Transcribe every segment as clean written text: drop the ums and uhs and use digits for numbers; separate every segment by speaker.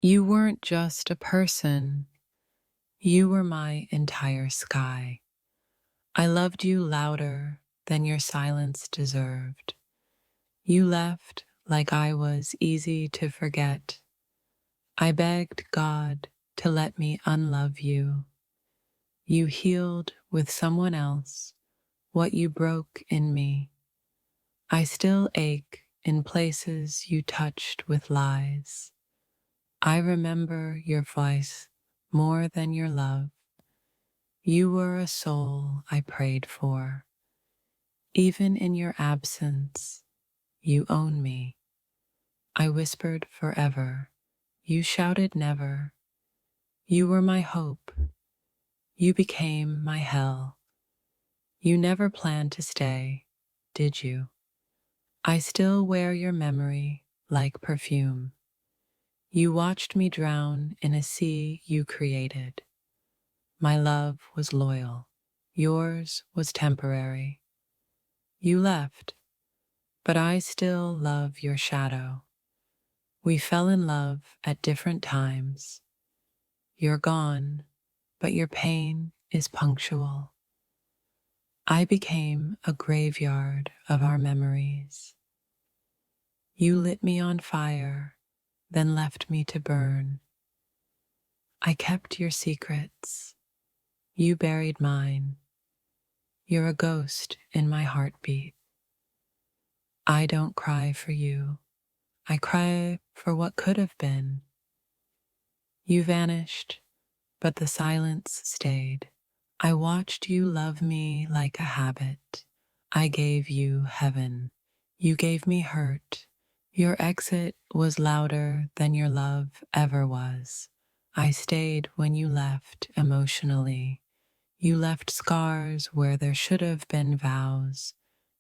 Speaker 1: You weren't just a person, you were my entire sky. I loved you louder than your silence deserved. You left like I was easy to forget. I begged God to let me unlove you. You healed with someone else what you broke in me. I still ache in places you touched with lies. I remember your voice more than your love. You were a soul I prayed for. Even in your absence, you own me. I whispered forever. You shouted never. You were my hope. You became my hell. You never planned to stay, did you? I still wear your memory like perfume. You watched me drown in a sea you created. My love was loyal. Yours was temporary. You left, but I still love your shadow. We fell in love at different times. You're gone, but your pain is punctual. I became a graveyard of our memories. You lit me on fire, then left me to burn. I kept your secrets. You buried mine. You're a ghost in my heartbeat. I don't cry for you. I cry for what could have been. You vanished, but the silence stayed. I watched you love me like a habit. I gave you heaven. You gave me hurt. Your exit was louder than your love ever was. I stayed when you left emotionally. You left scars where there should have been vows.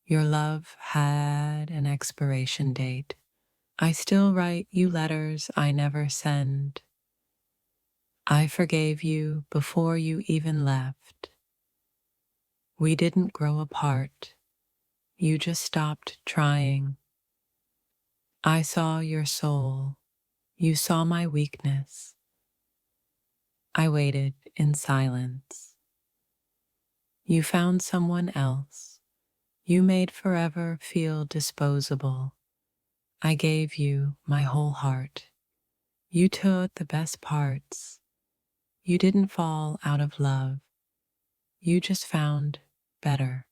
Speaker 1: Your love had an expiration date. I still write you letters I never send. I forgave you before you even left. We didn't grow apart. You just stopped trying. I saw your soul. You saw my weakness. I waited in silence. You found someone else. You made forever feel disposable. I gave you my whole heart. You took the best parts. You didn't fall out of love. You just found better.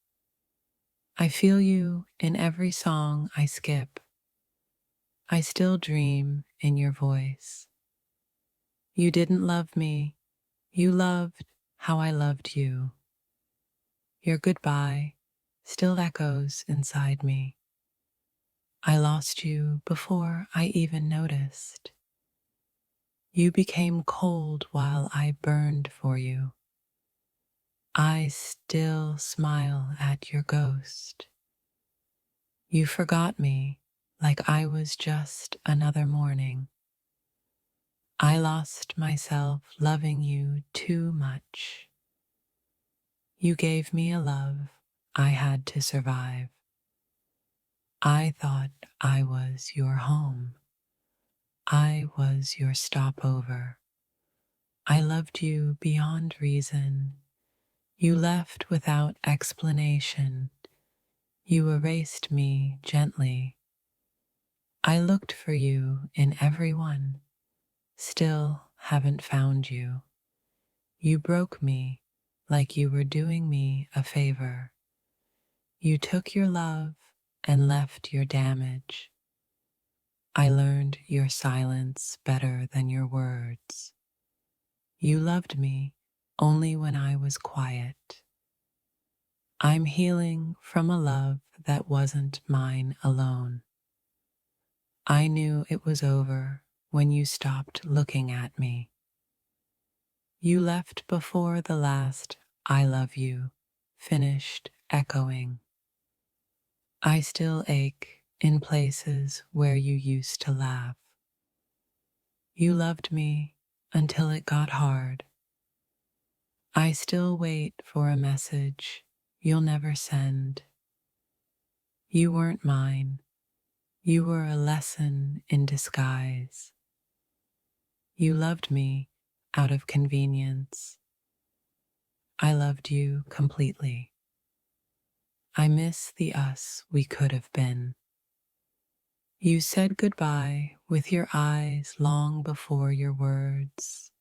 Speaker 1: I feel you in every song I skip. I still dream in your voice. You didn't love me. You loved how I loved you. Your goodbye still echoes inside me. I lost you before I even noticed. You became cold while I burned for you. I still smile at your ghost. You forgot me like I was just another morning. I lost myself loving you too much. You gave me a love I had to survive. I thought I was your home. I was your stopover. I loved you beyond reason. You left without explanation. You erased me gently. I looked for you in everyone. Still haven't found you. You broke me like you were doing me a favor. You took your love and left your damage. I learned your silence better than your words. You loved me only when I was quiet. I'm healing from a love that wasn't mine alone. I knew it was over when you stopped looking at me. You left before the last "I love you" finished echoing. I still ache in places where you used to laugh. You loved me until it got hard. I still wait for a message you'll never send. You weren't mine. You were a lesson in disguise. You loved me out of convenience. I loved you completely. I miss the us we could have been. You said goodbye with your eyes long before your words.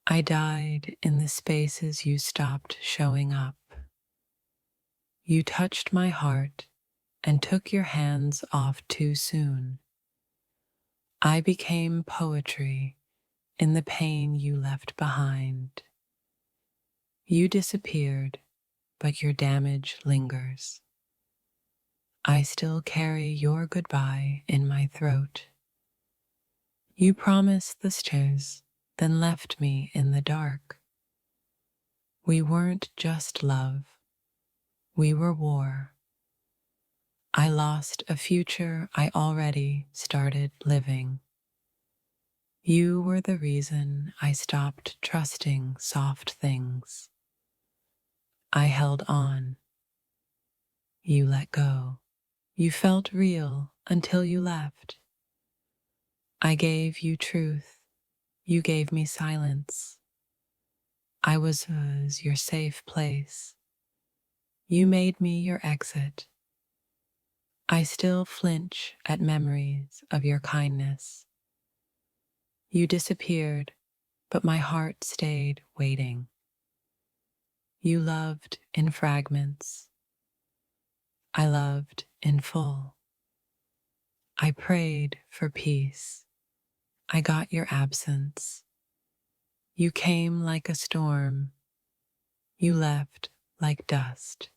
Speaker 1: I died in the spaces you stopped showing up. You touched my heart and took your hands off too soon. I became poetry in the pain you left behind. You disappeared, but your damage lingers. I still carry your goodbye in my throat. You promised the stairs, then left me in the dark. We weren't just love, we were war. I lost a future I already started living. You were the reason I stopped trusting soft things. I held on. You let go. You felt real until you left. I gave you truth. You gave me silence. I was your safe place. You made me your exit. I still flinch at memories of your kindness. You disappeared, but my heart stayed waiting. You loved in fragments. I loved in full. I prayed for peace. I got your absence. You came like a storm. You left like dust.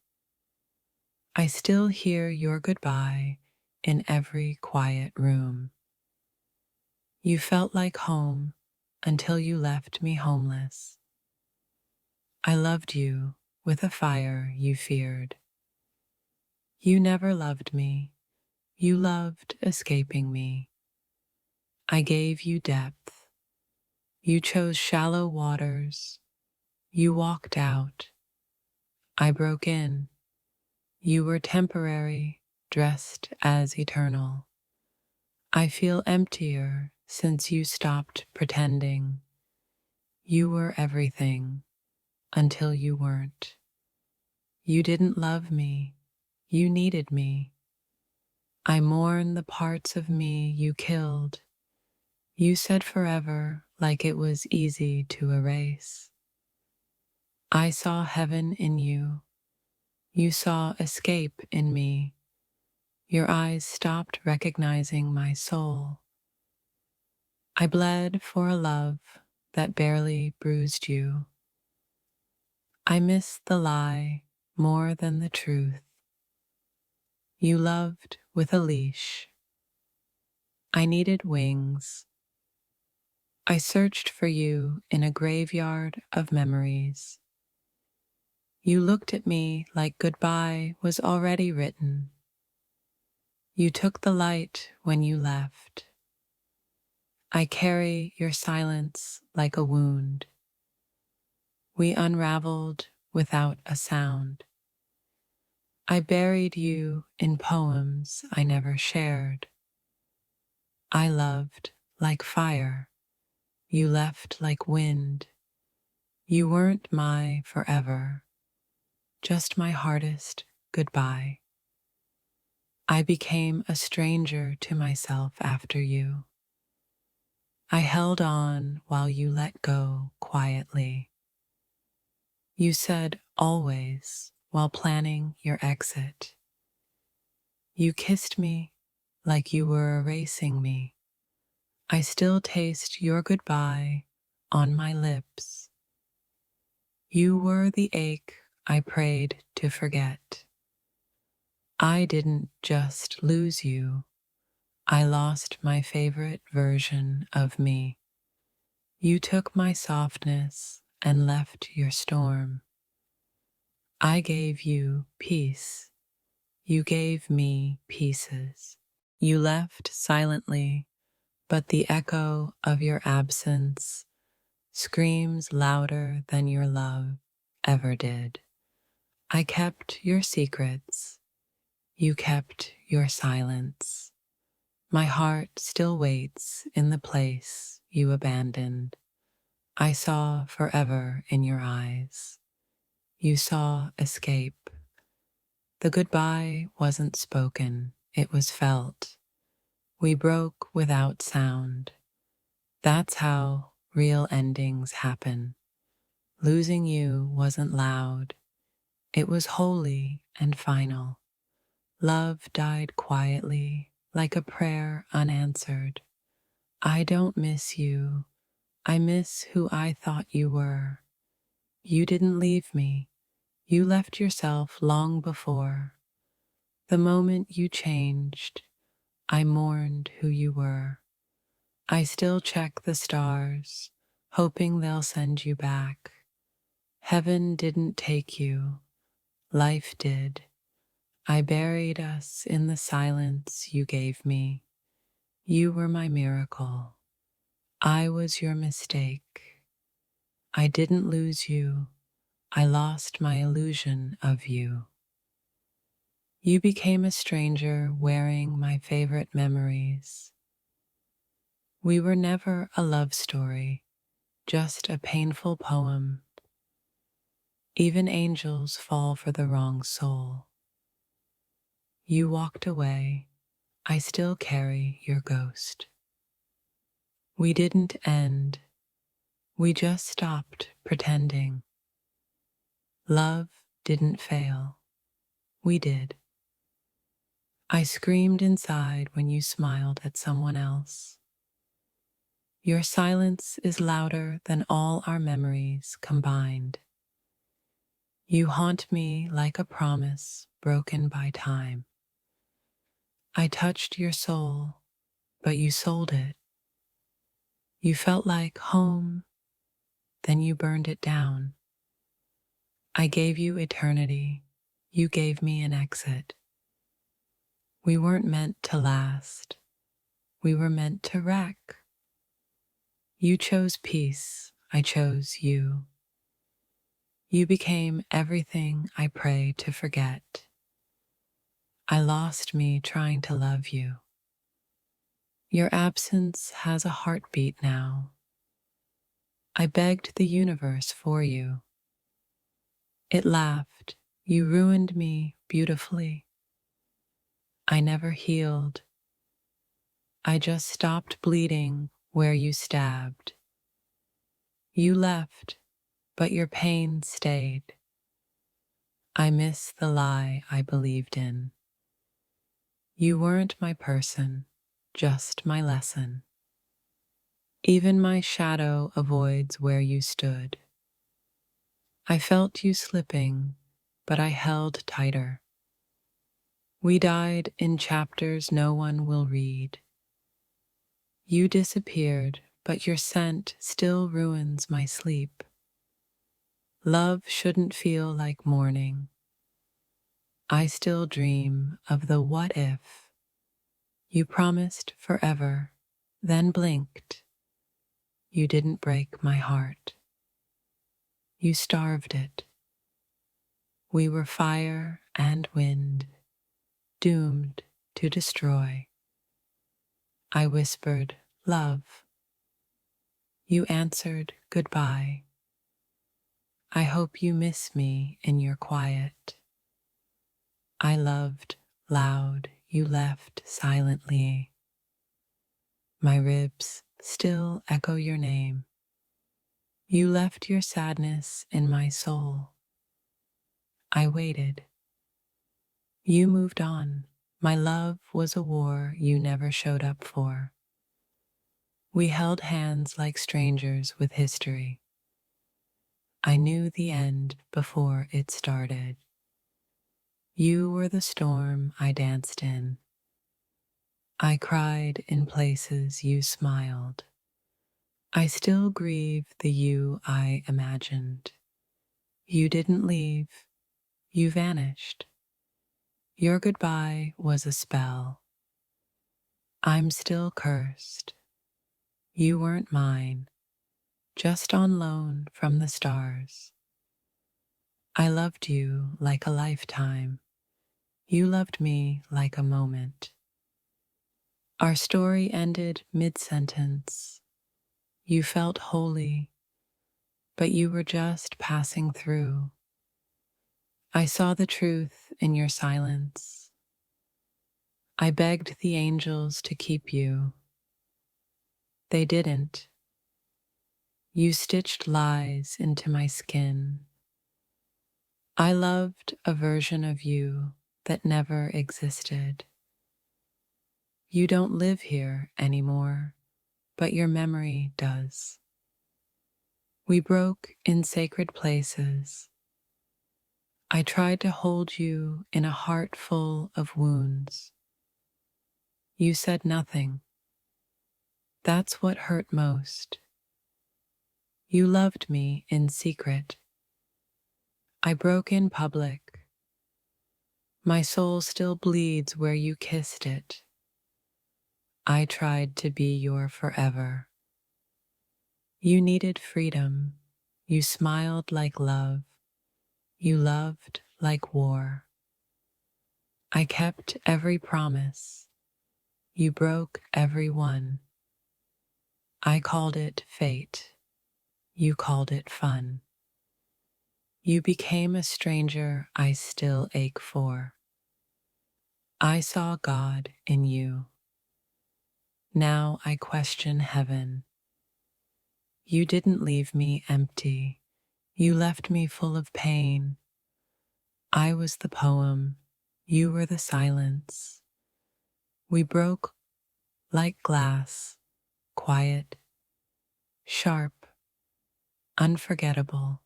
Speaker 1: I still hear your goodbye in every quiet room. You felt like home until you left me homeless. I loved you with a fire you feared. You never loved me. You loved escaping me. I gave you depth. You chose shallow waters. You walked out. I broke in. You were temporary, dressed as eternal. I feel emptier since you stopped pretending. You were everything until you weren't. You didn't love me. You needed me. I mourn the parts of me you killed. You said forever like it was easy to erase. I saw heaven in you. You saw escape in me. Your eyes stopped recognizing my soul. I bled for a love that barely bruised you. I miss the lie more than the truth. You loved with a leash. I needed wings. I searched for you in a graveyard of memories. You looked at me like goodbye was already written. You took the light when you left. I carry your silence like a wound. We unraveled without a sound. I buried you in poems I never shared. I loved like fire. You left like wind. You weren't my forever, just my hardest goodbye. I became a stranger to myself after you. I held on while you let go quietly. You said always while planning your exit. You kissed me like you were erasing me. I still taste your goodbye on my lips. You were the ache I prayed to forget. I didn't just lose you, I lost my favorite version of me. You took my softness and left your storm. I gave you peace. You gave me pieces. You left silently, but the echo of your absence screams louder than your love ever did. I kept your secrets. You kept your silence. My heart still waits in the place you abandoned. I saw forever in your eyes. You saw escape. The goodbye wasn't spoken, it was felt. We broke without sound. That's how real endings happen. Losing you wasn't loud, it was holy and final. Love died quietly, like a prayer unanswered. I don't miss you. I miss who I thought you were. You didn't leave me. You left yourself long before. The moment you changed, I mourned who you were. I still check the stars, hoping they'll send you back. Heaven didn't take you, life did. I buried us in the silence you gave me. You were my miracle. I was your mistake. I didn't lose you. I lost my illusion of you. You became a stranger wearing my favorite memories. We were never a love story, just a painful poem. Even angels fall for the wrong soul. You walked away. I still carry your ghost. We didn't end. We just stopped pretending. Love didn't fail. We did. I screamed inside when you smiled at someone else. Your silence is louder than all our memories combined. You haunt me like a promise broken by time. I touched your soul, but you sold it. You felt like home, then you burned it down. I gave you eternity. You gave me an exit. We weren't meant to last. We were meant to wreck. You chose peace. I chose you. You became everything I pray to forget. I lost me trying to love you. Your absence has a heartbeat now. I begged the universe for you. It laughed. You ruined me beautifully. I never healed. I just stopped bleeding where you stabbed. You left, but your pain stayed. I miss the lie I believed in. You weren't my person, just my lesson. Even my shadow avoids where you stood. I felt you slipping, but I held tighter. We died in chapters no one will read. You disappeared, but your scent still ruins my sleep. Love shouldn't feel like mourning. I still dream of the what if. You promised forever, then blinked. You didn't break my heart. You starved it. We were fire and wind, doomed to destroy. I whispered, love. You answered, goodbye. I hope you miss me in your quiet. I loved loud, you left silently. My ribs still echo your name. You left your sadness in my soul. I waited. You moved on. My love was a war you never showed up for. We held hands like strangers with history. I knew the end before it started. You were the storm I danced in. I cried in places you smiled. I still grieve the you I imagined. You didn't leave. You vanished. Your goodbye was a spell. I'm still cursed. You weren't mine, just on loan from the stars. I loved you like a lifetime. You loved me like a moment. Our story ended mid-sentence. You felt holy, but you were just passing through. I saw the truth in your silence. I begged the angels to keep you. They didn't. You stitched lies into my skin. I loved a version of you that never existed. You don't live here anymore, but your memory does. We broke in sacred places. I tried to hold you in a heart full of wounds. You said nothing. That's what hurt most. You loved me in secret. I broke in public. My soul still bleeds where you kissed it. I tried to be your forever. You needed freedom. You smiled like love. You loved like war. I kept every promise. You broke every one. I called it fate. You called it fun. You became a stranger I still ache for. I saw God in you. Now I question heaven. You didn't leave me empty. You left me full of pain. I was the poem. You were the silence. We broke like glass, quiet, sharp, unforgettable.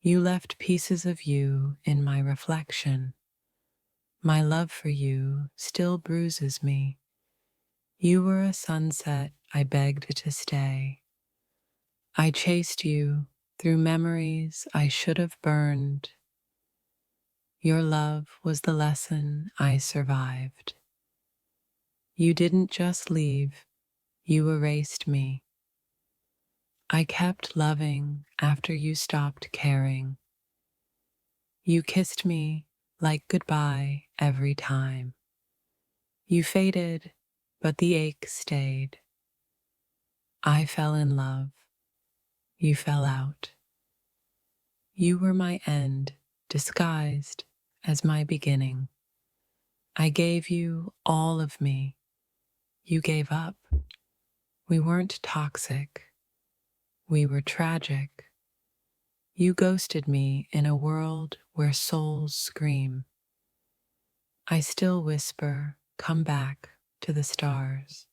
Speaker 1: You left pieces of you in my reflection. My love for you still bruises me. You were a sunset I begged to stay. I chased you through memories I should have burned. Your love was the lesson I survived. You didn't just leave, you erased me. I kept loving after you stopped caring. You kissed me like goodbye every time. You faded, but the ache stayed. I fell in love. You fell out. You were my end, disguised as my beginning. I gave you all of me. You gave up. We weren't toxic. We were tragic. You ghosted me in a world where souls scream. I still whisper, come back to the stars.